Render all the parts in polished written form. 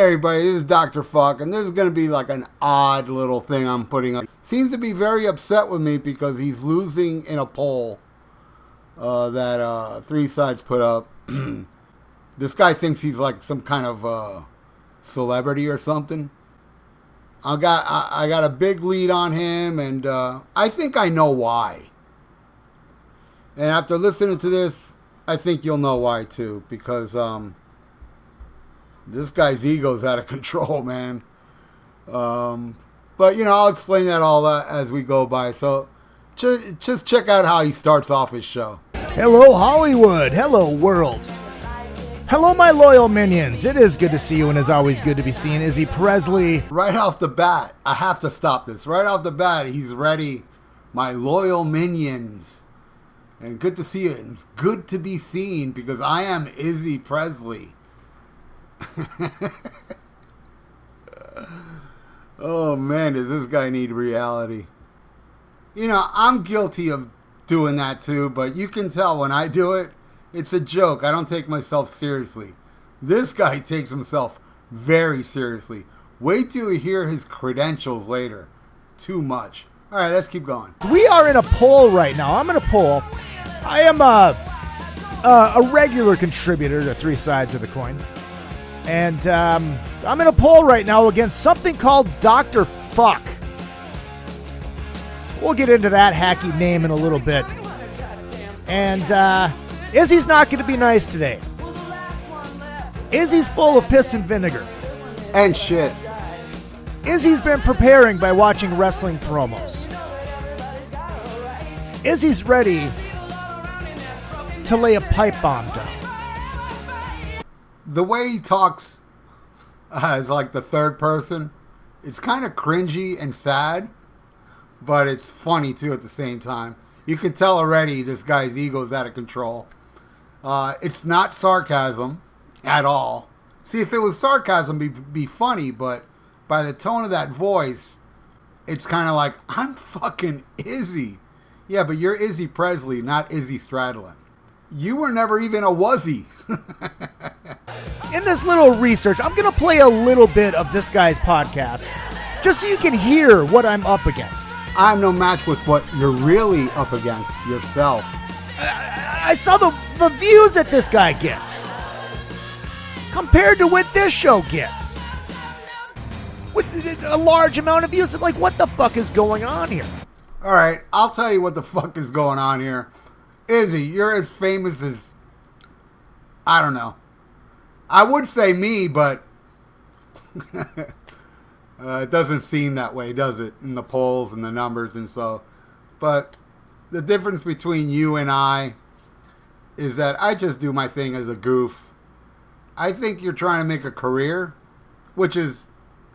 everybody, this is Dr. Fukk, and this is going to be like an odd little thing I'm putting up. Seems to be very upset with me because he's losing in a poll that Three Sides put up. This guy thinks he's like some kind of celebrity or something. I got a big lead on him, and I think I know why. And after listening to this, I think you'll know why too, because this guy's ego's out of control, man. But, I'll explain that all as we go by. So just check out how he starts off his show. Hello, Hollywood. Hello, world. Hello, my loyal minions. It is good to see you, and as always, good to be seen. Izzy Presley. Right off the bat, I have to stop this. Right off the bat, he's ready. My loyal minions. And good to see you. And it's good to be seen because I am Izzy Presley. Oh, man, does this guy need reality? I'm guilty of doing that too, but you can tell when I do it, it's a joke. I don't take myself seriously. This guy takes himself very seriously. Wait till you hear his credentials later. Too much. All right, let's keep going. We are in a poll right now. I'm in a poll. I am a regular contributor to Three Sides of the Coin. And I'm in a poll right now against something called Dr. Fukk. We'll get into that hacky name in a little bit. And Izzy's not going to be nice today. Izzy's full of piss and vinegar. And shit. Izzy's been preparing by watching wrestling promos. Izzy's ready to lay a pipe bomb down. The way he talks as like the third person, it's kind of cringy and sad, but it's funny too at the same time. You can tell already this guy's ego's out of control. It's not sarcasm at all. See, if it was sarcasm, it'd be funny, but by the tone of that voice, it's kind of like, I'm fucking Izzy. Yeah, but you're Izzy Presley, not Izzy Stradlin. You were never even a wuzzy. In this little research, I'm going to play a little bit of this guy's podcast, just so you can hear what I'm up against. I'm no match with what you're really up against yourself. I saw the views that this guy gets compared to what this show gets. With a large amount of views, like, what the fuck is going on here? All right, I'll tell you what the fuck is going on here. Izzy, you're as famous as, I don't know. I would say me, but it doesn't seem that way, does it? In the polls and the numbers and so. But the difference between you and I is that I just do my thing as a goof. I think you're trying to make a career, which is,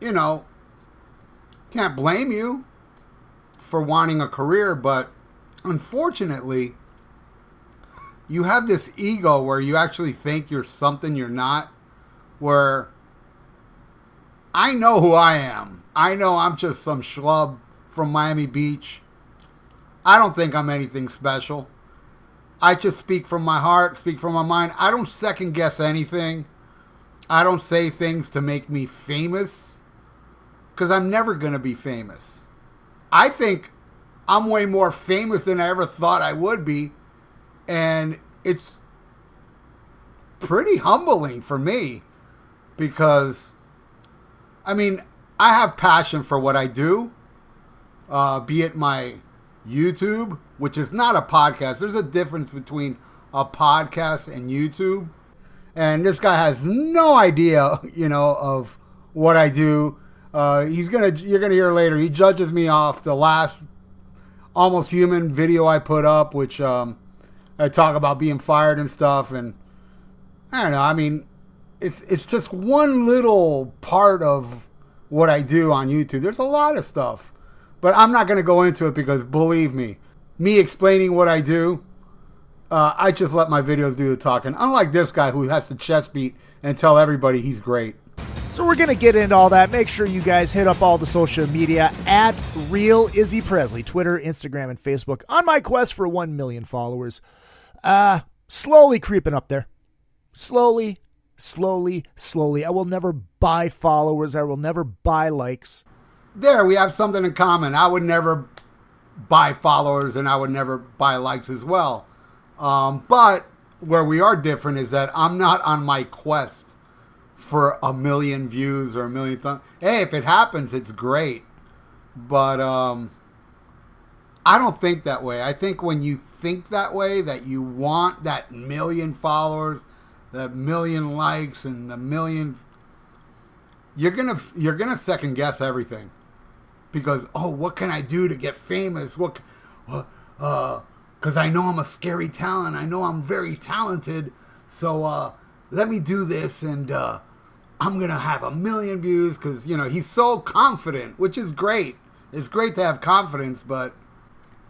can't blame you for wanting a career, but unfortunately, you have this ego where you actually think you're something you're not, where I know who I am. I know I'm just some schlub from Miami Beach. I don't think I'm anything special. I just speak from my heart, speak from my mind. I don't second guess anything. I don't say things to make me famous, because I'm never going to be famous. I think I'm way more famous than I ever thought I would be. And it's pretty humbling for me because, I have passion for what I do, be it my YouTube, which is not a podcast. There's a difference between a podcast and YouTube. And this guy has no idea, of what I do. You're going to hear later, he judges me off the last Almost Human video I put up, which I talk about being fired and stuff, and I don't know. It's just one little part of what I do on YouTube. There's a lot of stuff, but I'm not going to go into it because, believe me explaining what I do, I just let my videos do the talking. Unlike this guy who has to chest beat and tell everybody he's great. So we're going to get into all that. Make sure you guys hit up all the social media at Real Izzy Presley, Twitter, Instagram, and Facebook, on my quest for 1 million followers. Slowly creeping up there. Slowly slowly. I will never buy followers. I will never buy likes. There, we have something in common. I would never buy followers and I would never buy likes as well. But where we are different is that I'm not on my quest for 1 million views or 1 million. Hey, if it happens, it's great. But I don't think that way. I think when you think that way, that you want that 1 million followers, that 1 million likes, and the 1 million, you're gonna second guess everything, because what can I do to get famous? Because I know I'm a scary talent. I know I'm very talented. So let me do this, and I'm gonna have 1 million views, because he's so confident, which is great. It's great to have confidence, but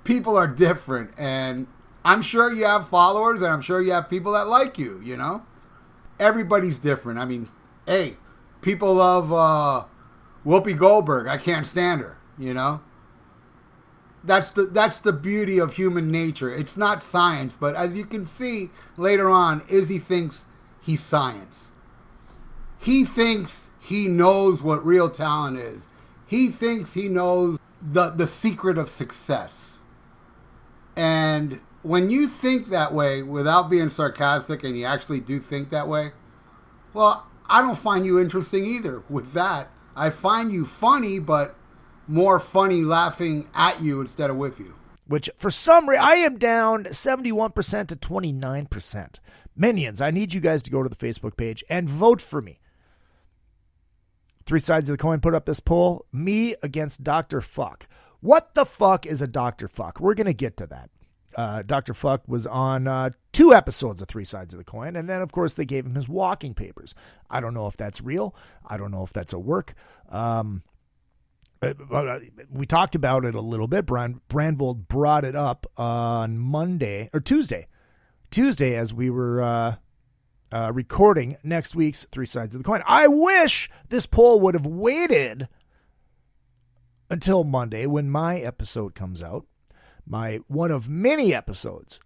people are different, and I'm sure you have followers, and I'm sure you have people that like you. Everybody's different. I mean, hey, people love Whoopi Goldberg. I can't stand her. That's the beauty of human nature. It's not science, but as you can see later on, Izzy thinks he's science. He thinks he knows what real talent is. He thinks he knows the secret of success. And when you think that way, without being sarcastic, and you actually do think that way, well, I don't find you interesting either with that. I find you funny, but more funny laughing at you instead of with you. Which, for some reason, I am down 71% to 29%. Minions, I need you guys to go to the Facebook page and vote for me. Three Sides of the Coin put up this poll. Me against Dr. Fukk. What the fuck is a Dr. Fukk? We're going to get to that. Dr. Fukk was on 2 episodes of Three Sides of the Coin, and then, of course, they gave him his walking papers. I don't know if that's real. I don't know if that's a work. We talked about it a little bit. Brandvold brought it up on Tuesday, as we were recording next week's Three Sides of the Coin. I wish this poll would have waited until Monday when my episode comes out. One of many episodes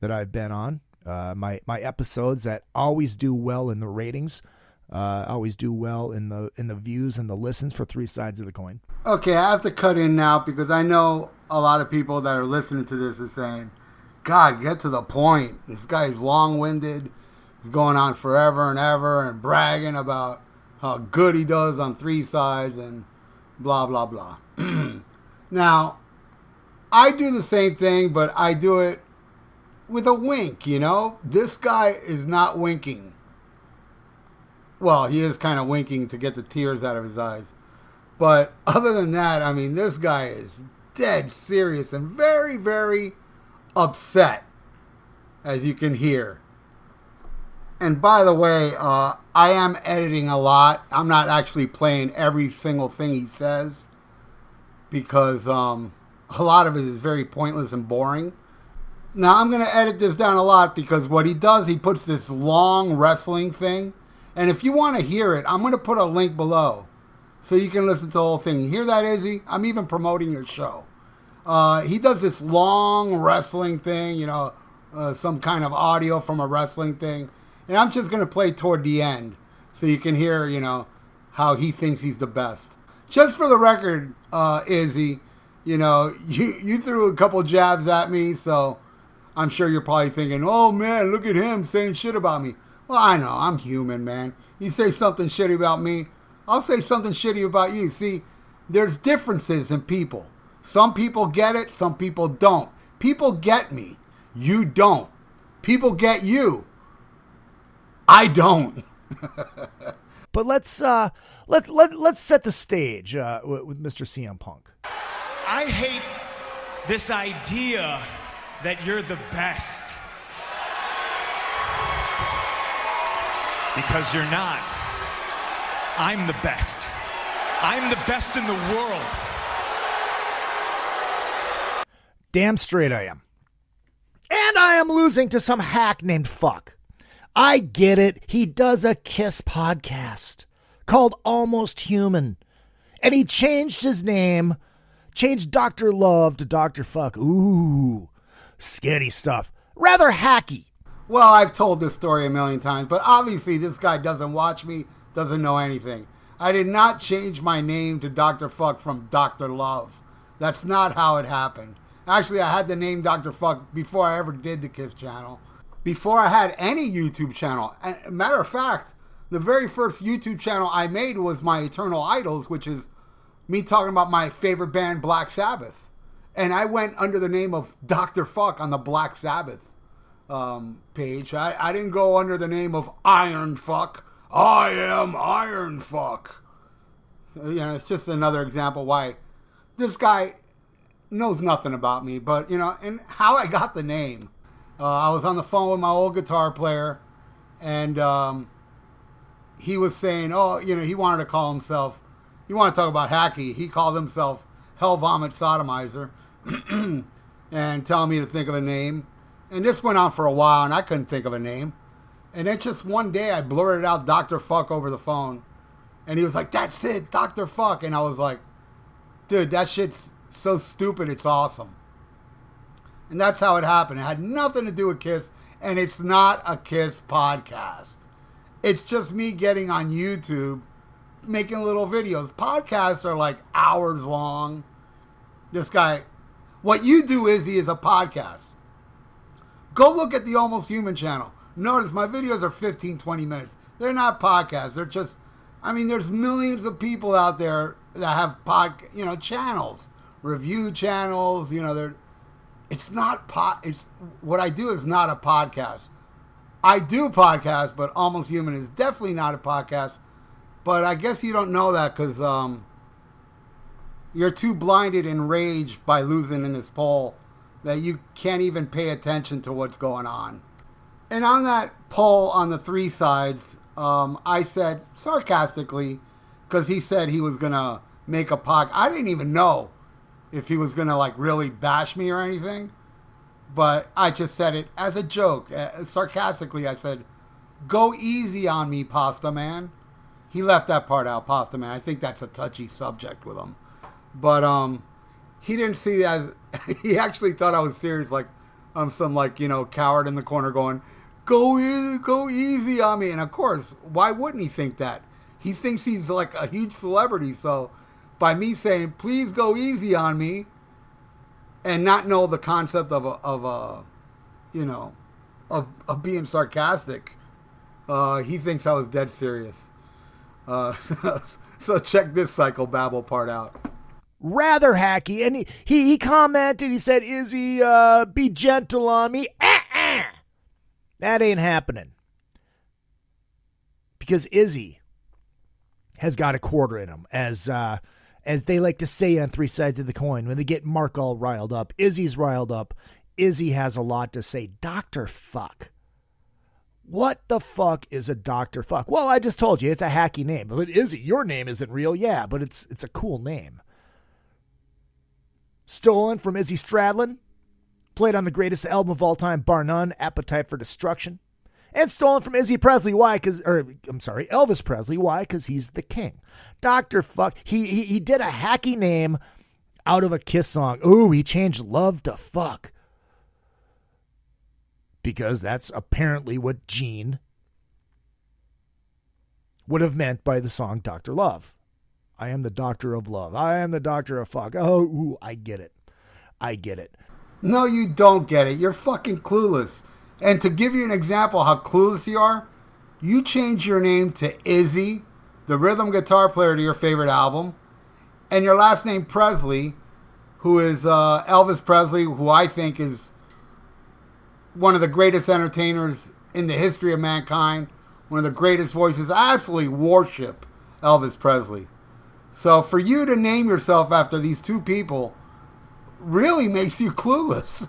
that I've been on. My episodes that always do well in the ratings, always do well in the views and the listens for Three Sides of the Coin. Okay, I have to cut in now because I know a lot of people that are listening to this are saying, God, get to the point. This guy's long-winded. He's going on forever and ever and bragging about how good he does on Three Sides and blah, blah, blah. Now, I do the same thing, but I do it with a wink, This guy is not winking. Well, he is kind of winking to get the tears out of his eyes. But other than that, I mean, this guy is dead serious and very, very upset, as you can hear. And by the way, I am editing a lot. I'm not actually playing every single thing he says because a lot of it is very pointless and boring. Now, I'm going to edit this down a lot because what he does, he puts this long wrestling thing. And if you want to hear it, I'm going to put a link below so you can listen to the whole thing. You hear that, Izzy? I'm even promoting your show. He does this long wrestling thing, some kind of audio from a wrestling thing. And I'm just going to play toward the end so you can hear, how he thinks he's the best. Just for the record, Izzy, you threw a couple jabs at me, so I'm sure you're probably thinking, oh, man, look at him saying shit about me. Well, I know. I'm human, man. You say something shitty about me, I'll say something shitty about you. See, there's differences in people. Some people get it. Some people don't. People get me. You don't. People get you. I don't. But let's set the stage with Mr. CM Punk. I hate this idea that you're the best. Because you're not. I'm the best. I'm the best in the world. Damn straight I am. And I am losing to some hack named Fukk. I get it. He does a Kiss podcast called Almost Human. And he changed his name, changed Dr. Love to Dr. Fukk. Ooh, sketty stuff. Rather hacky. Well, I've told this story a million times, but obviously this guy doesn't watch me, doesn't know anything. I did not change my name to Dr. Fukk from Dr. Love. That's not how it happened. Actually, I had the name Dr. Fukk before I ever did the Kiss channel. Before I had any YouTube channel. Matter of fact, the very first YouTube channel I made was my Eternal Idols, which is me talking about my favorite band, Black Sabbath. And I went under the name of Dr. Fukk on the Black Sabbath page. I didn't go under the name of Iron Fukk. I am Iron Fukk. So, it's just another example why this guy knows nothing about me. But, and how I got the name. I was on the phone with my old guitar player, and he was saying, he wanted to call himself, you want to talk about hacky, he called himself Hell Vomit Sodomizer, and telling me to think of a name. And this went on for a while, and I couldn't think of a name. And then just one day, I blurted out Dr. Fukk over the phone. And he was like, that's it, Dr. Fukk. And I was like, dude, that shit's so stupid, it's awesome. And that's how it happened. It had nothing to do with Kiss, and it's not a Kiss podcast. It's just me getting on YouTube, making little videos. Podcasts are like hours long. This guy, what you do, Izzy, is a podcast. Go look at the Almost Human channel. Notice my videos are 15, 20 minutes. They're not podcasts. They're just, there's millions of people out there that have channels, review channels. It's not it's what I do is not a podcast. I do podcasts, but Almost Human is definitely not a podcast. But I guess you don't know that because you're too blinded and raged by losing in this poll that you can't even pay attention to what's going on. And on that poll on the 3 sides, I said sarcastically, because he said he was going to make a podcast. I didn't even know if he was going to really bash me or anything. But I just said it as a joke. Sarcastically, I said, go easy on me, Pasta Man. He left that part out, Pasta Man. I think that's a touchy subject with him. But he didn't see it as... he actually thought I was serious, like I'm some coward in the corner going, go easy on me. And of course, why wouldn't he think that? He thinks he's like a huge celebrity. So by me saying, please go easy on me, and not know the concept of being sarcastic, he thinks I was dead serious. So check this psychobabble part out. Rather hacky, and he commented, he said, Izzy, be gentle on me. That ain't happening. Because Izzy has got a quarter in him, as they like to say on 3 sides of the coin. When they get Mark all riled up, Izzy's riled up. Izzy has a lot to say. Dr. Fukk. What the fuck is a Dr. Fukk? Well, I just told you, it's a hacky name. But Izzy, your name isn't real. Yeah, but it's a cool name. Stolen from Izzy Stradlin. Played on the greatest album of all time, bar none, Appetite for Destruction. And stolen from Izzy Presley. Why? Elvis Presley. Why? Because he's the king. Dr. Fukk. He did a hacky name out of a Kiss song. Ooh, he changed love to fuck. Because that's apparently what Gene would have meant by the song Dr. Love. I am the doctor of love. I am the doctor of fuck. Oh, ooh, I get it. No, you don't get it. You're fucking clueless. And to give you an example how clueless you are, you change your name to Izzy, the rhythm guitar player to your favorite album, and your last name Presley, who is Elvis Presley, who I think is one of the greatest entertainers in the history of mankind, one of the greatest voices. I absolutely worship Elvis Presley. So for you to name yourself after these two people really makes you clueless.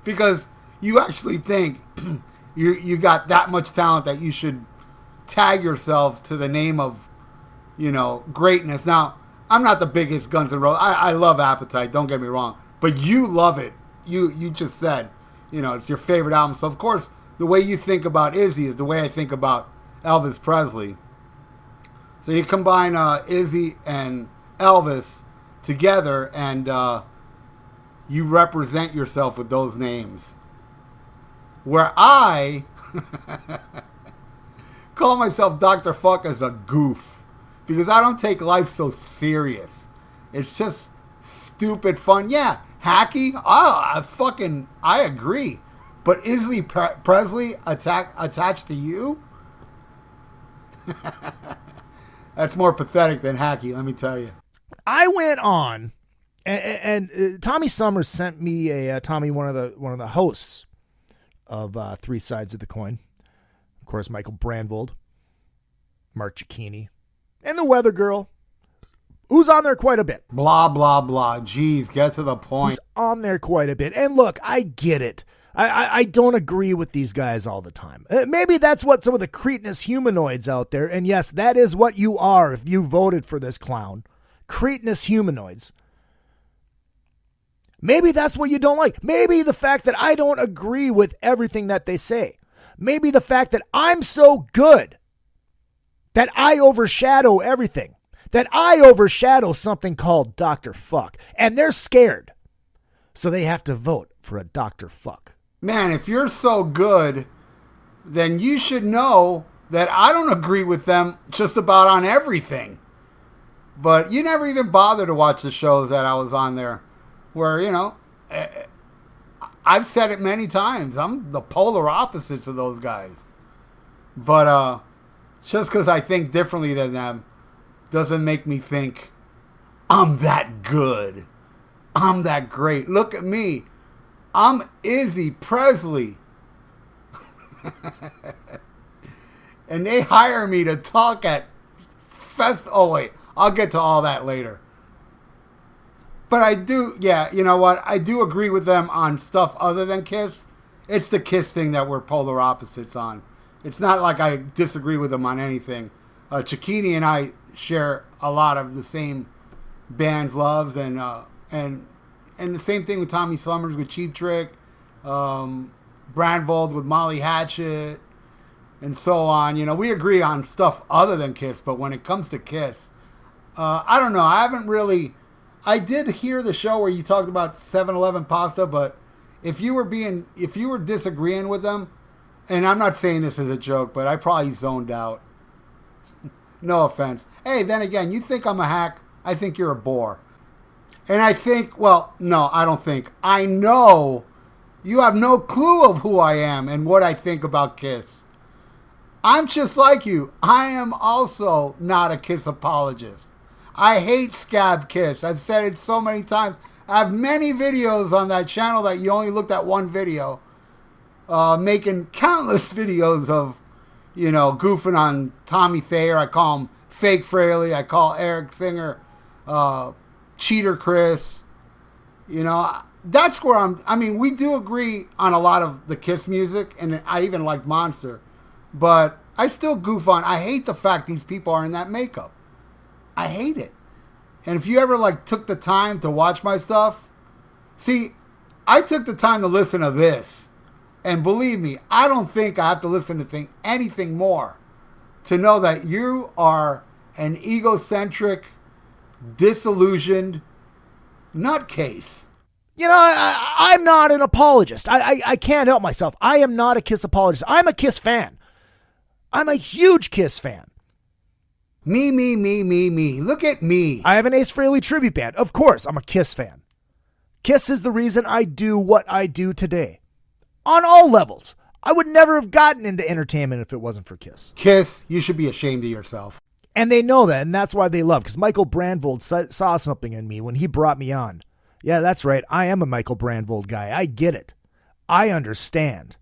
Because you actually think you got that much talent that you should tag yourself to the name of, greatness. Now, I'm not the biggest Guns N' Roses. I love Appetite, don't get me wrong. But you love it. You just said, it's your favorite album. So, of course, the way you think about Izzy is the way I think about Elvis Presley. So you combine Izzy and Elvis together, and you represent yourself with those names. where I call myself Dr. Fukk as a goof because I don't take life so serious. It's just stupid fun. Yeah, hacky. Oh, I agree. But Izzy Presley attached to you? That's more pathetic than hacky, let me tell you. I went on, and Tommy Summers sent me Tommy, one of the hosts of Three Sides of the Coin. Of course, Michael Brandvold, Mark Cicchini, and the Weather Girl, who's on there quite a bit. Blah, blah, blah. Jeez, get to the point. Who's on there quite a bit. And look, I get it. I don't agree with these guys all the time. Maybe that's what some of the Cretinous humanoids out there, and yes, that is what you are if you voted for this clown. Cretinous humanoids. Maybe that's what you don't like. Maybe the fact that I don't agree with everything that they say. Maybe the fact that I'm so good that I overshadow everything. That I overshadow something called Dr. Fukk. And they're scared. So they have to vote for a Dr. Fukk. Man, if you're so good, then you should know that I don't agree with them just about on everything. But you never even bother to watch the shows that I was on there. Where, you know, I've said it many times. I'm the polar opposites of those guys. But just because I think differently than them doesn't make me think I'm that good. I'm that great. Look at me. I'm Izzy Presley. And they hire me to talk at Oh, wait. I'll get to all that later. But I do, yeah, you know what? I do agree with them on stuff other than Kiss. It's the Kiss thing that we're polar opposites on. It's not like I disagree with them on anything. Cicchini and I share a lot of the same band's loves, and the same thing with Tommy Summers with Cheap Trick, Brandvold with Molly Hatchet, and so on. You know, we agree on stuff other than Kiss, but when it comes to Kiss, I don't know. I haven't really. I did hear the show where you talked about 7-Eleven pasta, but if you were disagreeing with them, and I'm not saying this as a joke, but I probably zoned out. No offense. Hey, then again, you think I'm a hack. I think you're a bore. And I think, well, no, I don't think. I know you have no clue of who I am and what I think about Kiss. I'm just like you. I am also not a Kiss apologist. I hate Scab Kiss. I've said it so many times. I have many videos on that channel that you only looked at one video. Making countless videos of, you know, goofing on Tommy Thayer. I call him Fake Fraley. I call Eric Singer Cheater Chris. You know, that's where we do agree on a lot of the Kiss music, and I even like Monster. But I still goof on. I hate the fact these people are in that makeup. I hate it. And if you ever took the time to watch my stuff, see, I took the time to listen to this. And believe me, I don't think I have to listen to anything more to know that you are an egocentric, disillusioned nutcase. You know, I'm not an apologist. I can't help myself. I am not a Kiss apologist. I'm a Kiss fan. I'm a huge Kiss fan. Me. Look at me. I have an Ace Frehley tribute band. Of course, I'm a Kiss fan. Kiss is the reason I do what I do today. On all levels. I would never have gotten into entertainment if it wasn't for Kiss. Kiss, you should be ashamed of yourself. And they know that, and that's why they love. Because Michael Brandvold saw something in me when he brought me on. Yeah, that's right. I am a Michael Brandvold guy. I get it. I understand.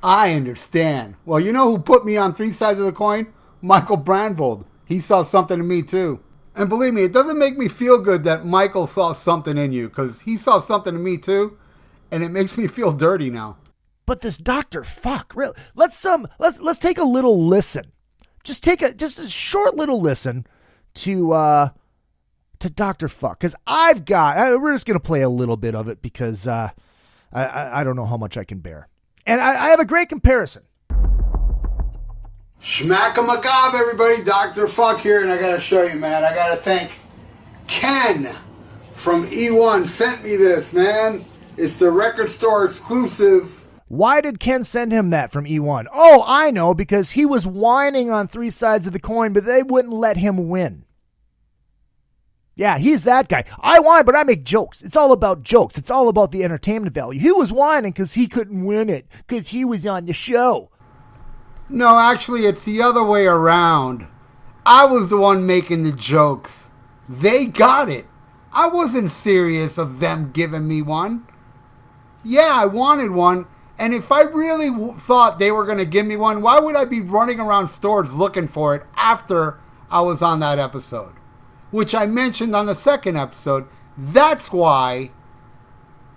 I understand. Well, you know who put me on Three Sides of the Coin? Michael Brandvold. He saw something in me, too. And believe me, it doesn't make me feel good that Michael saw something in you, because he saw something in me, too, and it makes me feel dirty now. But this Dr. Fukk, really, let's take a little listen. Just a short little listen to Dr. Fukk, because we're just gonna play a little bit of it because I don't know how much I can bear, and I have a great comparison. Schmack-a-macabre, everybody. Dr. Fukk here, and I gotta show you, man. I gotta thank Ken from E1 sent me this, man. It's the record store exclusive. Why did Ken send him that from E1? Oh, I know, because he was whining on three sides of the coin, but they wouldn't let him win. Yeah, he's that guy. I whine, but I make jokes. It's all about jokes. It's all about the entertainment value. He was whining because he couldn't win it, because he was on the show. No, actually, it's the other way around. I was the one making the jokes. They got it. I wasn't serious of them giving me one. Yeah, I wanted one. And if I really thought they were going to give me one, why would I be running around stores looking for it after I was on that episode? Which I mentioned on the second episode. That's why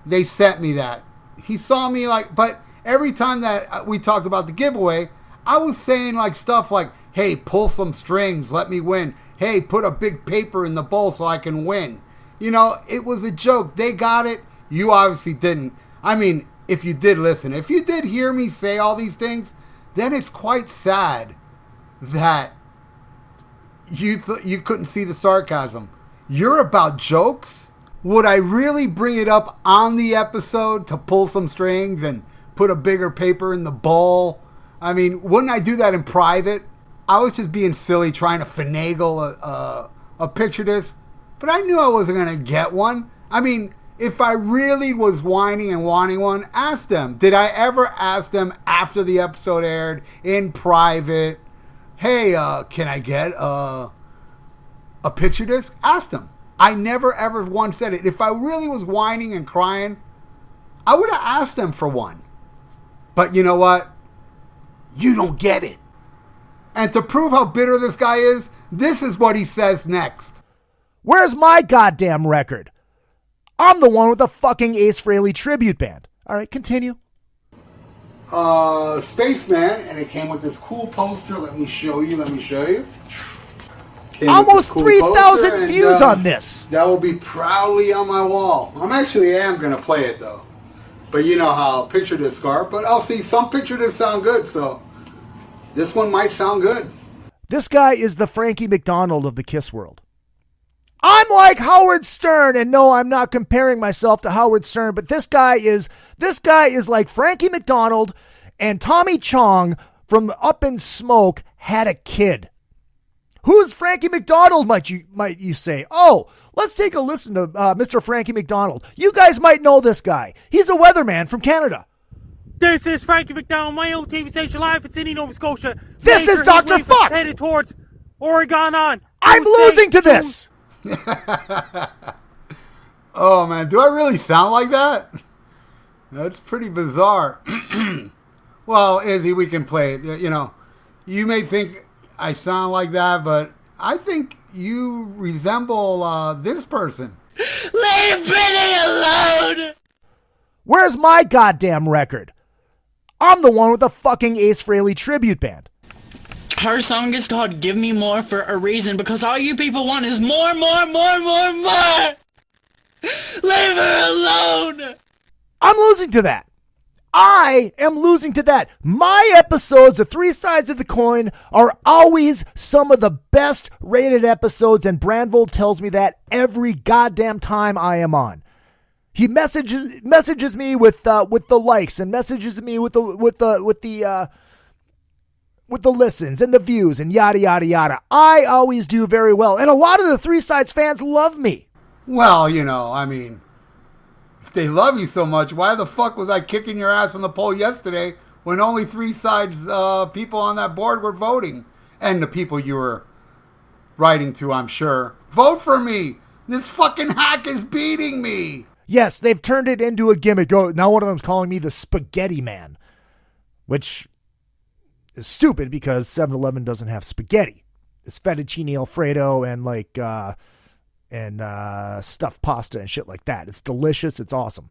they sent me that. He saw me but every time that we talked about the giveaway, I was saying stuff like, hey, pull some strings, let me win. Hey, put a big paper in the bowl so I can win. It was a joke. They got it. You obviously didn't. I mean, if you did listen, if you did hear me say all these things, then it's quite sad that you couldn't see the sarcasm. You're about jokes? Would I really bring it up on the episode to pull some strings and put a bigger paper in the bowl? I mean, wouldn't I do that in private? I was just being silly trying to finagle a picture disc, but I knew I wasn't going to get one. I mean, if I really was whining and wanting one, ask them. Did I ever ask them after the episode aired in private, hey, can I get a picture disc? Ask them. I never ever once said it. If I really was whining and crying, I would have asked them for one. But you know what? You don't get it. And to prove how bitter this guy is, this is what he says next. Where's my goddamn record? I'm the one with the fucking Ace Frehley tribute band. All right, continue. Spaceman, and it came with this cool poster. Let me show you. Almost 3,000 views on this. That will be proudly on my wall. am going to play it, though. But you know how picture discs are. But I'll see, some picture discs sound good, so this one might sound good. This guy is the Frankie McDonald of the Kiss world. I'm like Howard Stern, and no, I'm not comparing myself to Howard Stern, but this guy is like Frankie McDonald and Tommy Chong from Up in Smoke had a kid. Who's Frankie McDonald, might you say? Oh, let's take a listen to Mr. Frankie McDonald. You guys might know this guy. He's a weatherman from Canada. This is Frankie McDonald, my own TV station live in Sydney, Nova Scotia. This is Dr. Fukk! Headed towards Oregon on. I'm losing to this! Oh, man. Do I really sound like that? That's pretty bizarre. Well, Izzy, we can play it. You may think I sound like that, but I think you resemble this person. Leave Brittany alone! Where's my goddamn record? I'm the one with the fucking Ace Frehley tribute band. Her song is called Give Me More for a reason, because all you people want is more, more, more, more, more! Leave her alone! I'm losing to that. I am losing to that. My episodes of Three Sides of the Coin are always some of the best rated episodes, and Brandvold tells me that every goddamn time I am on. He messages me with the likes and messages me with the listens and the views and yada yada yada. I always do very well, and a lot of the Three Sides fans love me. Well, I mean, if they love you so much, why the fuck was I kicking your ass on the poll yesterday when only Three Sides people on that board were voting? And the people you were writing to, I'm sure. Vote for me! This fucking hack is beating me! Yes, they've turned it into a gimmick. Oh, now one of them's calling me the Spaghetti Man, which is stupid because 7-Eleven doesn't have spaghetti. It's fettuccine Alfredo and stuffed pasta and shit like that. It's delicious. It's awesome.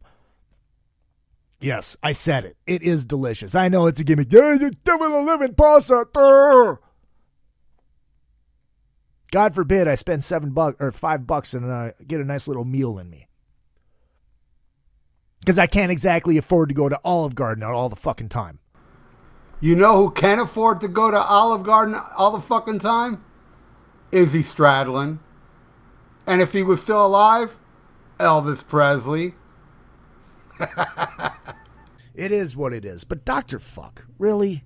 Yes, I said it. It is delicious. I know it's a gimmick. Yeah, it's 7-Eleven pasta. God forbid I spend $7 or $5 and get a nice little meal in me. Because I can't exactly afford to go to Olive Garden all the fucking time. You know who can afford to go to Olive Garden all the fucking time? Izzy Stradlin. And if he was still alive, Elvis Presley. It is what it is. But Dr. Fukk, really?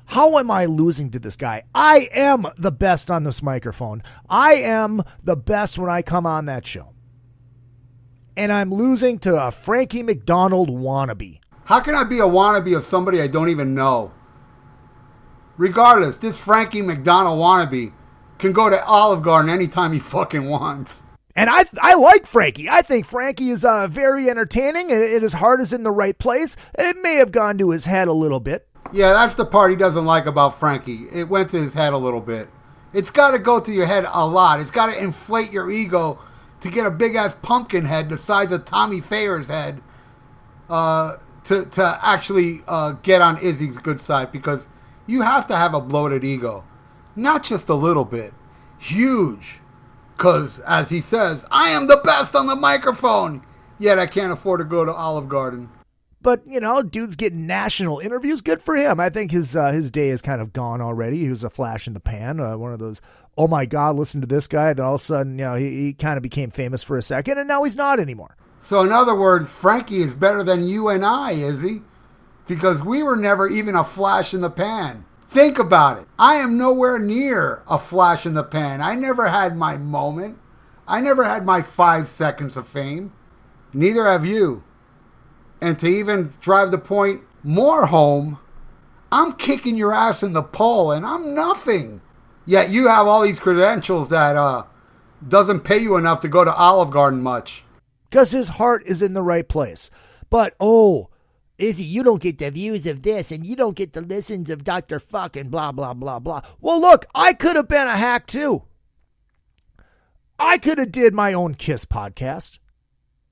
How am I losing to this guy? I am the best on this microphone. I am the best when I come on that show. And I'm losing to a Frankie McDonald wannabe. How can I be a wannabe of somebody I don't even know? Regardless, this Frankie McDonald wannabe can go to Olive Garden anytime he fucking wants. And I like Frankie. I think Frankie is very entertaining, and his heart is in the right place. It may have gone to his head a little bit. Yeah, that's the part he doesn't like about Frankie. It went to his head a little bit. It's got to go to your head a lot. It's got to inflate your ego to get a big-ass pumpkin head the size of Tommy Thayer's head to actually get on Izzy's good side, because you have to have a bloated ego. Not just a little bit. Huge. Because, as he says, I am the best on the microphone. Yet I can't afford to go to Olive Garden. But, dude's getting national interviews. Good for him. I think his day is kind of gone already. He was a flash in the pan. One of those, oh my God, listen to this guy. Then all of a sudden, he kind of became famous for a second, and now he's not anymore. So in other words, Frankie is better than you and I, is he? Because we were never even a flash in the pan. Think about it. I am nowhere near a flash in the pan. I never had my moment. I never had my 5 seconds of fame. Neither have you. And to even drive the point more home, I'm kicking your ass in the poll and I'm nothing. Yet you have all these credentials that doesn't pay you enough to go to Olive Garden much. Because his heart is in the right place. But, Izzy, you don't get the views of this, and you don't get the listens of Dr. Fukk and blah, blah, blah, blah. Well, look, I could have been a hack, too. I could have did my own Kiss podcast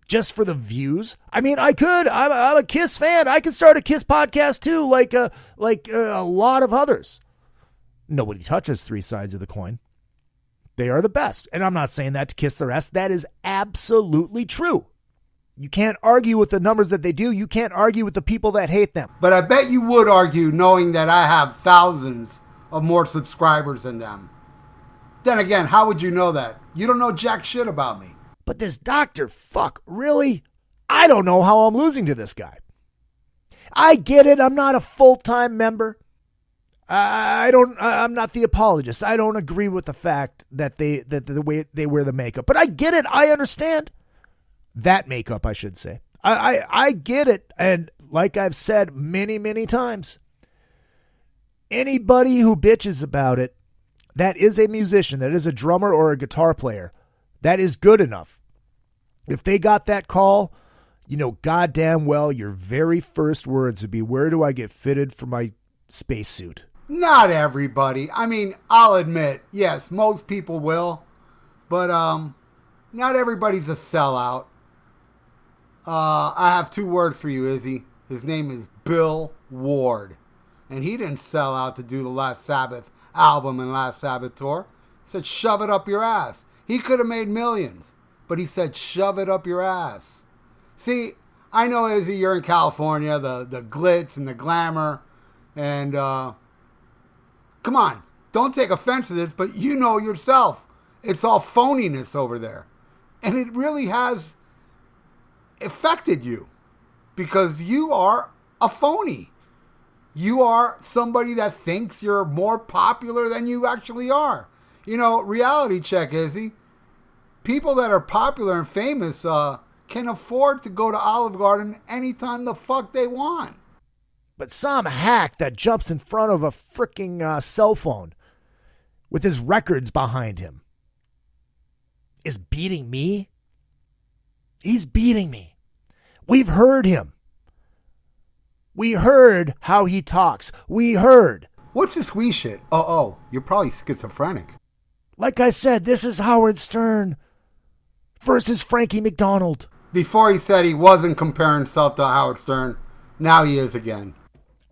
just for the views. I mean, I could. I'm a Kiss fan. I could start a Kiss podcast, too, like a lot of others. Nobody touches three sides of the coin. They are the best. And I'm not saying that to kiss the rest. That is absolutely true. You can't argue with the numbers that they do. You can't argue with the people that hate them. But I bet you would argue knowing that I have thousands of more subscribers than them. Then again, how would you know that? You don't know jack shit about me. But this Dr. Fukk, really? I don't know how I'm losing to this guy. I get it. I'm not a full-time member. I'm not the apologist. I don't agree with the fact that the way they wear the makeup. But I get it. I understand. That makeup, I should say. I get it. And like I've said many, many times, anybody who bitches about it, that is a musician, that is a drummer or a guitar player, that is good enough. If they got that call, goddamn well, your very first words would be, where do I get fitted for my spacesuit? Not everybody. I mean, I'll admit, yes, most people will. But not everybody's a sellout. I have 2 words for you, Izzy. His name is Bill Ward. And he didn't sell out to do the Last Sabbath album and Last Sabbath tour. He said, shove it up your ass. He could have made millions. But he said, shove it up your ass. See, I know, Izzy, you're in California, the glitz and the glamour. And, come on, don't take offense to this, but you know yourself. It's all phoniness over there. And it really has affected you because you are a phony. You are somebody that thinks you're more popular than you actually are. Reality check, Izzy. People that are popular and famous can afford to go to Olive Garden anytime the fuck they want. But some hack that jumps in front of a freaking cell phone with his records behind him is beating me. He's beating me. We've heard him. We heard how he talks. We heard. What's this wee shit? Oh, you're probably schizophrenic. Like I said, this is Howard Stern versus Frankie McDonald. Before he said he wasn't comparing himself to Howard Stern. Now he is again.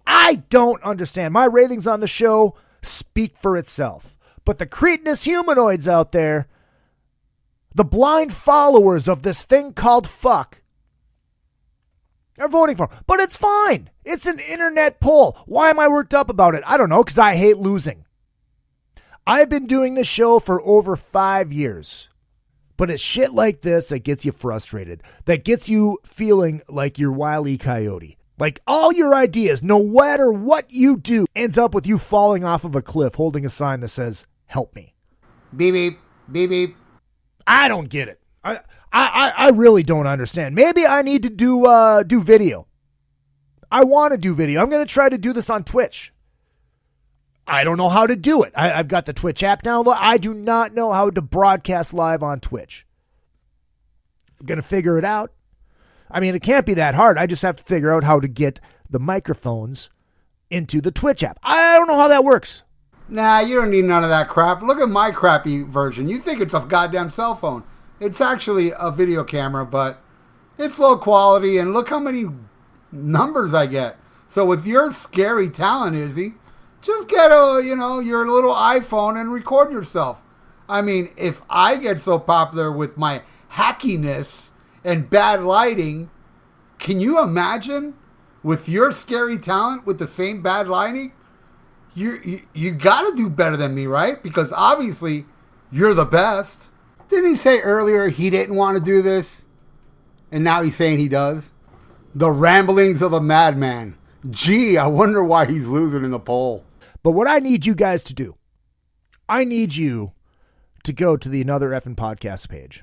I don't understand. My ratings on the show speak for itself. But the Cretinous humanoids out there, the blind followers of this thing called Fukk, are voting for him. But it's fine. It's an internet poll. Why am I worked up about it? I don't know, because I hate losing. I've been doing this show for over 5 years. But it's shit like this that gets you frustrated. That gets you feeling like you're Wile E. Coyote. Like, all your ideas, no matter what you do, ends up with you falling off of a cliff holding a sign that says, help me. Beep, beep, beep, beep. I don't get it. I really don't understand. Maybe I need to do video. I want to do video. I'm going to try to do this on Twitch. I don't know how to do it. I've got the Twitch app downloaded. I do not know how to broadcast live on Twitch. I'm going to figure it out. I mean, it can't be that hard. I just have to figure out how to get the microphones into the Twitch app. I don't know how that works. Nah, you don't need none of that crap. Look at my crappy version. You think it's a goddamn cell phone. It's actually a video camera, but it's low quality, and look how many numbers I get. So with your scary talent, Izzy, just get your little iPhone and record yourself. I mean, if I get so popular with my hackiness and bad lighting, can you imagine with your scary talent with the same bad lighting? You got to do better than me, right? Because obviously you're the best. Didn't he say earlier he didn't want to do this? And now he's saying he does? The ramblings of a madman. Gee, I wonder why he's losing in the poll. But what I need you guys to do, I need you to go to the Another Effin' Podcast page.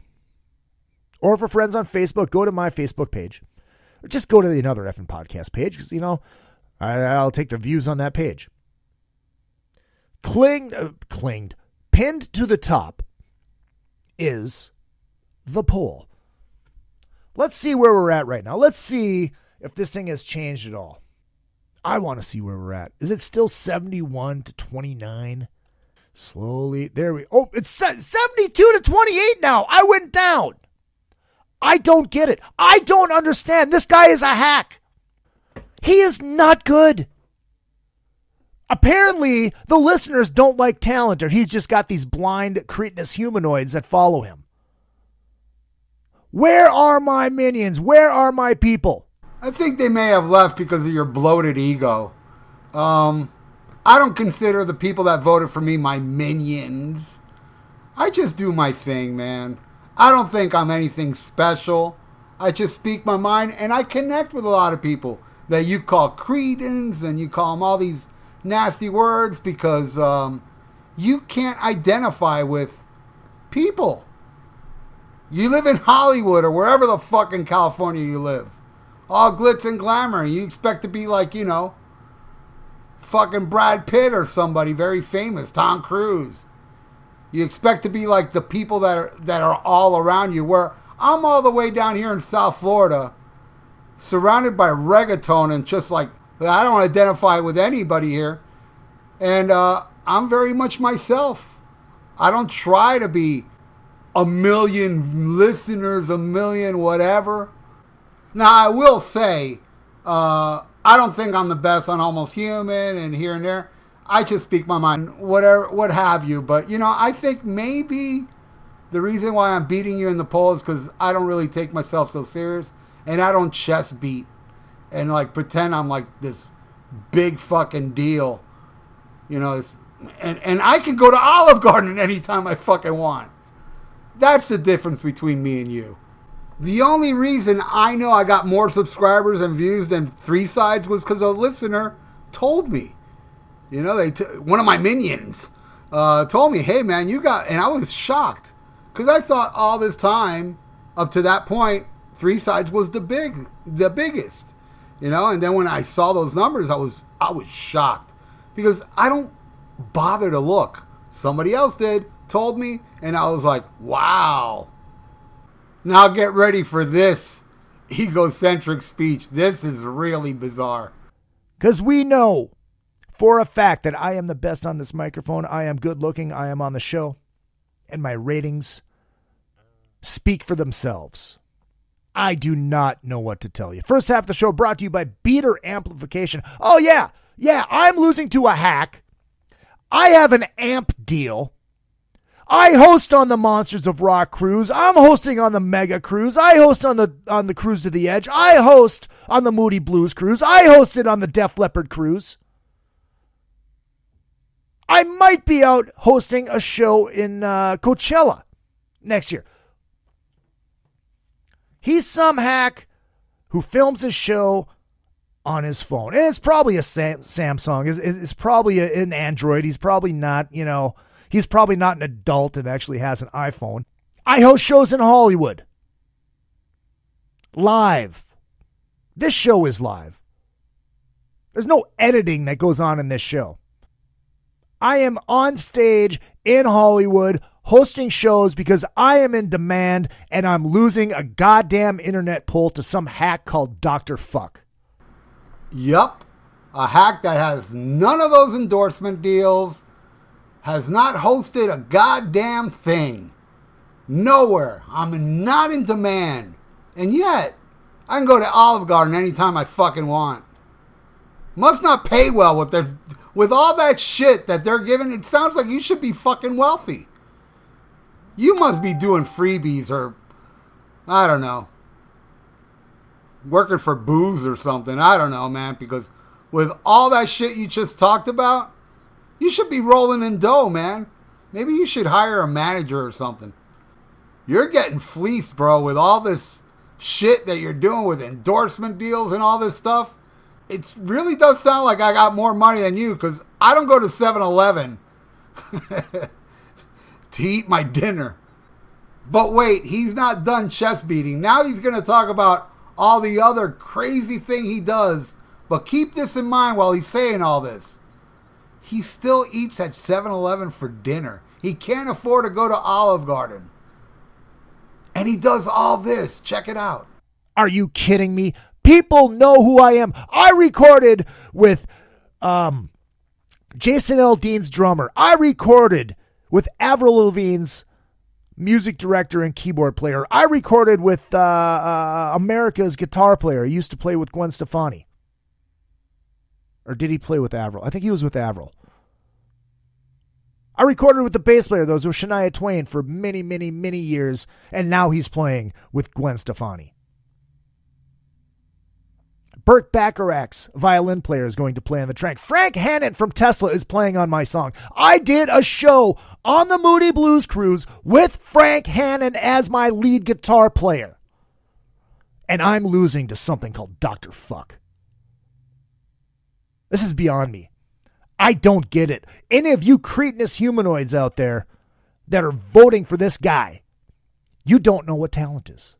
Or for friends on Facebook, go to my Facebook page. Or just go to the Another Effin' Podcast page because, I'll take the views on that page. Pinned to the top is the poll. Let's see where we're at right now. Let's see if this thing has changed at all. I want to see where we're at. Is it still 71 to 29? Slowly. There we. Oh, it's 72 to 28 now. I went down. I don't get it. I don't understand. This guy is a hack. He is not good. Apparently, the listeners don't like talent, or he's just got these blind Cretinous humanoids that follow him. Where are my minions? Where are my people? I think they may have left because of your bloated ego. I don't consider the people that voted for me my minions. I just do my thing, man. I don't think I'm anything special. I just speak my mind, and I connect with a lot of people that you call cretins, and you call them all these nasty words because you can't identify with people. You live in Hollywood or wherever the fuck in California you live. All glitz and glamour. You expect to be like, fucking Brad Pitt or somebody very famous, Tom Cruise. You expect to be like the people that are all around you. Where I'm all the way down here in South Florida, surrounded by reggaeton and just like, I don't identify with anybody here. And I'm very much myself. I don't try to be a million listeners, a million whatever. Now, I will say, I don't think I'm the best on Almost Human and here and there. I just speak my mind, whatever, what have you. But, I think maybe the reason why I'm beating you in the poll is because I don't really take myself so serious. And I don't chest beat and, pretend I'm, this big fucking deal. And I can go to Olive Garden anytime I fucking want. That's the difference between me and you. The only reason I know I got more subscribers and views than Three Sides was because a listener told me. One of my minions told me, hey, man, you got... And I was shocked because I thought all this time, up to that point, Three Sides was the biggest. And then when I saw those numbers, I was shocked because I don't bother to look. Somebody else did, told me, and I was like, wow. Now get ready for this egocentric speech. This is really bizarre. Because we know for a fact that I am the best on this microphone. I am good looking. I am on the show. And my ratings speak for themselves. I do not know what to tell you. First half of the show brought to you by Beater Amplification. Oh, yeah, I'm losing to a hack. I have an amp deal. I host on the Monsters of Rock cruise. I'm hosting on the Mega cruise. I host on the Cruise to the Edge. I host on the Moody Blues cruise. I hosted on the Def Leppard cruise. I might be out hosting a show in Coachella next year. He's some hack who films his show on his phone. And it's probably a Samsung. It's probably an Android. He's probably not, he's probably not an adult and actually has an iPhone. I host shows in Hollywood. Live. This show is live. There's no editing that goes on in this show. I am on stage in Hollywood hosting shows because I am in demand and I'm losing a goddamn internet pull to some hack called Dr. Fukk. Yup. A hack that has none of those endorsement deals, has not hosted a goddamn thing. Nowhere. I'm not in demand. And yet, I can go to Olive Garden anytime I fucking want. Must not pay well with all that shit that they're giving. It sounds like you should be fucking wealthy. You must be doing freebies or, I don't know, working for booze or something. I don't know, man, because with all that shit you just talked about, you should be rolling in dough, man. Maybe you should hire a manager or something. You're getting fleeced, bro, with all this shit that you're doing with endorsement deals and all this stuff. It really does sound like I got more money than you, because I don't go to 7-Eleven to eat my dinner. But wait, he's not done chest beating. Now he's going to talk about all the other crazy thing he does. But keep this in mind while he's saying all this. He still eats at 7-Eleven for dinner. He can't afford to go to Olive Garden. And he does all this. Check it out. Are you kidding me? People know who I am. I recorded with Jason Aldean's drummer. I recorded with Avril Lavigne's music director and keyboard player. I recorded with America's guitar player. He used to play with Gwen Stefani. Or did he play with Avril? I think he was with Avril. I recorded with the bass player, those with Shania Twain for many, many, many years, and now he's playing with Gwen Stefani. Burt Bacharach's violin player is going to play on the track. Frank Hannon from Tesla is playing on my song. I did a show on the Moody Blues Cruise with Frank Hannon as my lead guitar player. And I'm losing to something called Dr. Fukk. This is beyond me. I don't get it. Any of you Cretinous humanoids out there that are voting for this guy, you don't know what talent is.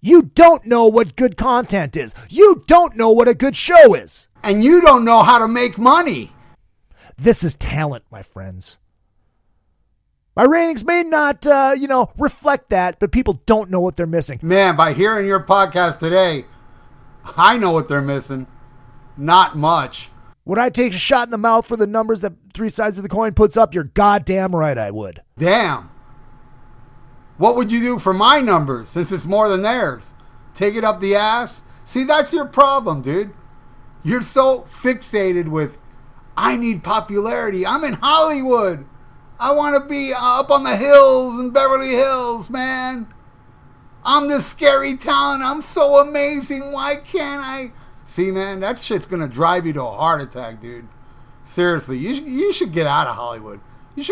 You don't know what good content is. You don't know what a good show is. And you don't know how to make money. This is talent, my friends. My ratings may not, reflect that, but people don't know what they're missing. Man, by hearing your podcast today, I know what they're missing. Not much. Would I take a shot in the mouth for the numbers that Three Sides of the Coin puts up? You're goddamn right I would. Damn. What would you do for my numbers, since it's more than theirs? Take it up the ass? See, that's your problem, dude. You're so fixated with, I need popularity. I'm in Hollywood. I want to be up on the hills in Beverly Hills, man. I'm this scary town. I'm so amazing. Why can't I? See, man, that shit's going to drive you to a heart attack, dude. Seriously, you should get out of Hollywood. You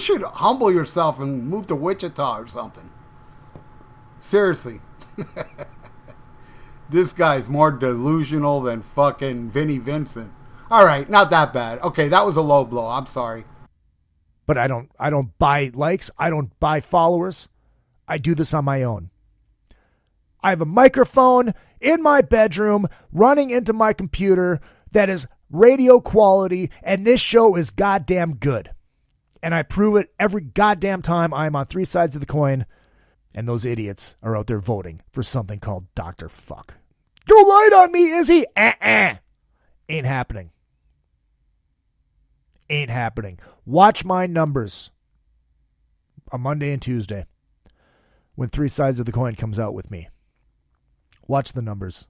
should humble yourself and move to Wichita or something. Seriously. This guy's more delusional than fucking Vinnie Vincent. All right, not that bad. Okay, that was a low blow. I'm sorry. But I don't buy likes. I don't buy followers. I do this on my own. I have a microphone in my bedroom running into my computer that is radio quality, and this show is goddamn good. And I prove it every goddamn time I'm on Three Sides of the Coin, and those idiots are out there voting for something called Dr. Fukk. Go light on me, Izzy! Ain't happening. Ain't happening. Watch my numbers on Monday and Tuesday when Three Sides of the Coin comes out with me. Watch the numbers.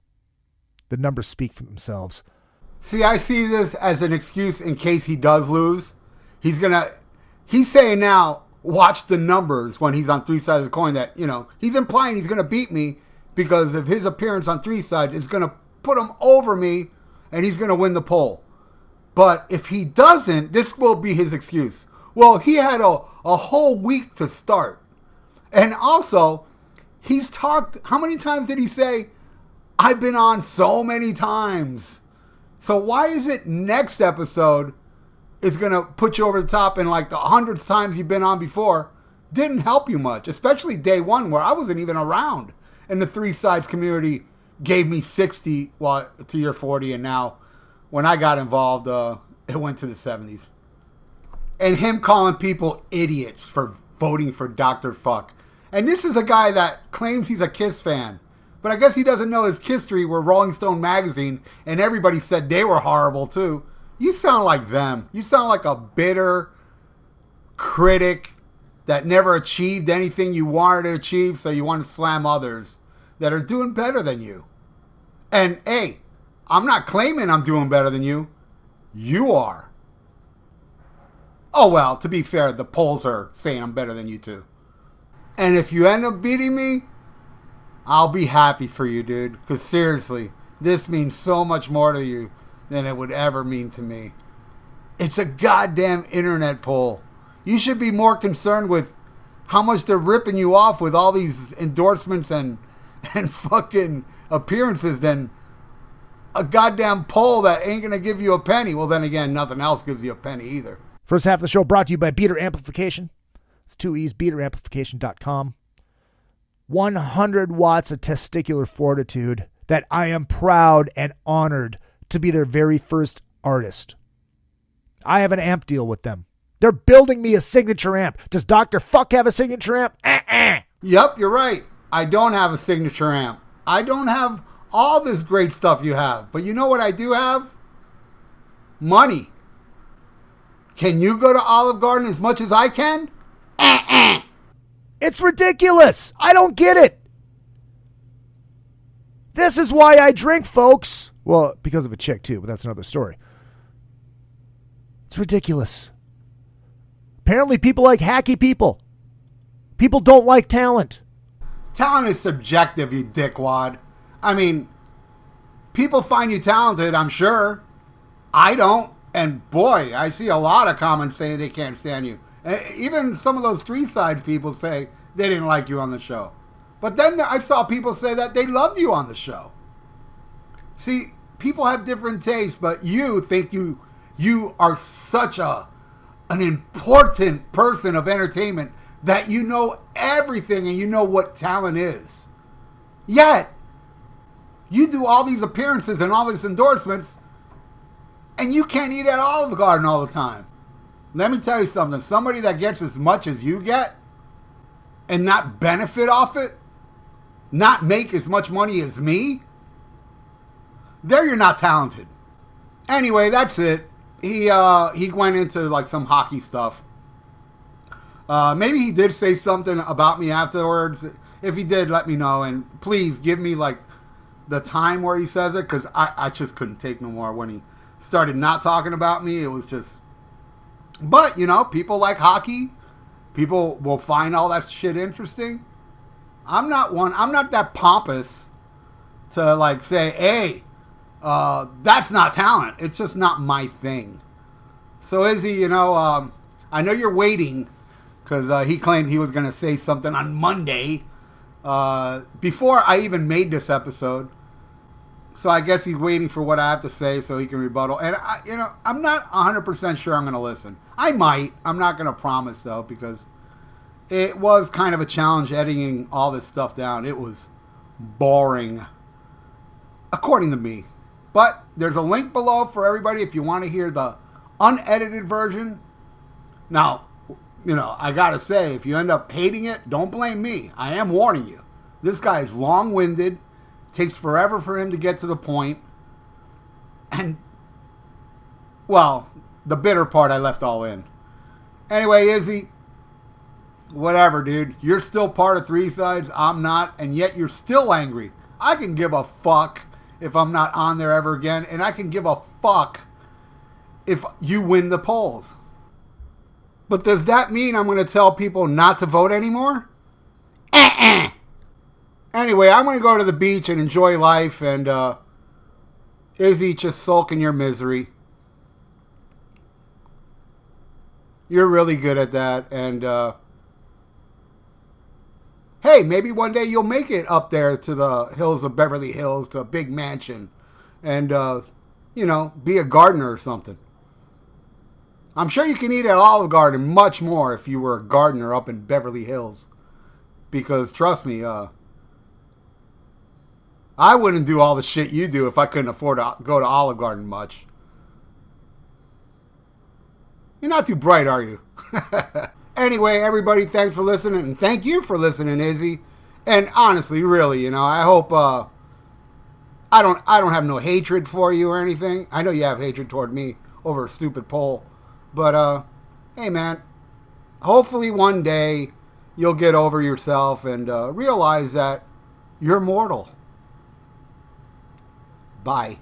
The numbers speak for themselves. See, I see this as an excuse in case he does lose. He's saying now, watch the numbers when he's on Three Sides of the Coin, that, he's implying he's going to beat me because of his appearance on Three Sides is going to put him over me and he's going to win the poll. But if he doesn't, this will be his excuse. Well, he had a whole week to start. And also, he's talked, how many times did he say, I've been on so many times. So why is it next episode is going to put you over the top, and like the hundreds times you've been on before didn't help you much, especially day one where I wasn't even around and the Three Sides community gave me 60 to your 40, and now when I got involved, it went to the 70s. And him calling people idiots for voting for Dr. Fukk. And this is a guy that claims he's a Kiss fan. But I guess he doesn't know his history where Rolling Stone magazine and everybody said they were horrible too. You sound like them. You sound like a bitter critic that never achieved anything you wanted to achieve, so you want to slam others that are doing better than you. And hey, I'm not claiming I'm doing better than you. You are. Oh well, to be fair, the polls are saying I'm better than you too. And if you end up beating me, I'll be happy for you, dude. Because seriously, this means so much more to you than it would ever mean to me. It's a goddamn internet poll. You should be more concerned with how much they're ripping you off with all these endorsements and fucking appearances than a goddamn poll that ain't going to give you a penny. Well, then again, nothing else gives you a penny either. First half of the show brought to you by Beater Amplification. It's 2 E's, beateramplification.com. 100 watts of testicular fortitude that I am proud and honored to be their very first artist. I have an amp deal with them. They're building me a signature amp. Does Dr. Fukk have a signature amp? Yep, you're right. I don't have a signature amp. I don't have all this great stuff you have. But you know what I do have? Money. Can you go to Olive Garden as much as I can? It's ridiculous. I don't get it. This is why I drink, folks. Well, because of a chick, too, but that's another story. It's ridiculous. Apparently, people like hacky people. People don't like talent. Talent is subjective, you dickwad. I mean, people find you talented, I'm sure. I don't. And boy, I see a lot of comments saying they can't stand you. Even some of those Three Sides people say they didn't like you on the show. But then I saw people say that they loved you on the show. See, people have different tastes, but you think you are such an important person of entertainment that you know everything and you know what talent is. Yet, you do all these appearances and all these endorsements, and you can't eat at Olive Garden all the time. Let me tell you something. Somebody that gets as much as you get and not benefit off it, not make as much money as me, there you're not talented. Anyway, that's it. He went into like some hockey stuff. Maybe he did say something about me afterwards. If he did, let me know. And please give me like the time where he says it, because I just couldn't take no more when he started not talking about me. It was just... But, you know, people like hockey. People will find all that shit interesting. I'm not that pompous to, like, say, hey, that's not talent. It's just not my thing. So, Izzy, you know, I know you're waiting because he claimed he was going to say something on Monday before I even made this episode. So I guess he's waiting for what I have to say so he can rebuttal. And, I'm not 100% sure I'm going to listen. I might. I'm not going to promise, though, because it was kind of a challenge editing all this stuff down. It was boring, according to me. But there's a link below for everybody if you want to hear the unedited version. Now, I got to say, if you end up hating it, don't blame me. I am warning you. This guy is long-winded. Takes forever for him to get to the point. And, well, the bitter part I left all in. Anyway, Izzy, whatever, dude. You're still part of Three Sides. I'm not. And yet you're still angry. I can give a fuck if I'm not on there ever again. And I can give a fuck if you win the polls. But does that mean I'm going to tell people not to vote anymore? Anyway, I'm going to go to the beach and enjoy life, and Izzy, just sulk in your misery. You're really good at that, and hey, maybe one day you'll make it up there to the hills of Beverly Hills, to a big mansion, and, you know, be a gardener or something. I'm sure you can eat at Olive Garden much more if you were a gardener up in Beverly Hills. Because, trust me, I wouldn't do all the shit you do if I couldn't afford to go to Olive Garden much. You're not too bright, are you? Anyway, everybody, thanks for listening, and thank you for listening, Izzy. And honestly, really, you know, I hope I don't have no hatred for you or anything. I know you have hatred toward me over a stupid poll, but hey, man, hopefully one day you'll get over yourself and realize that you're mortal. Bye.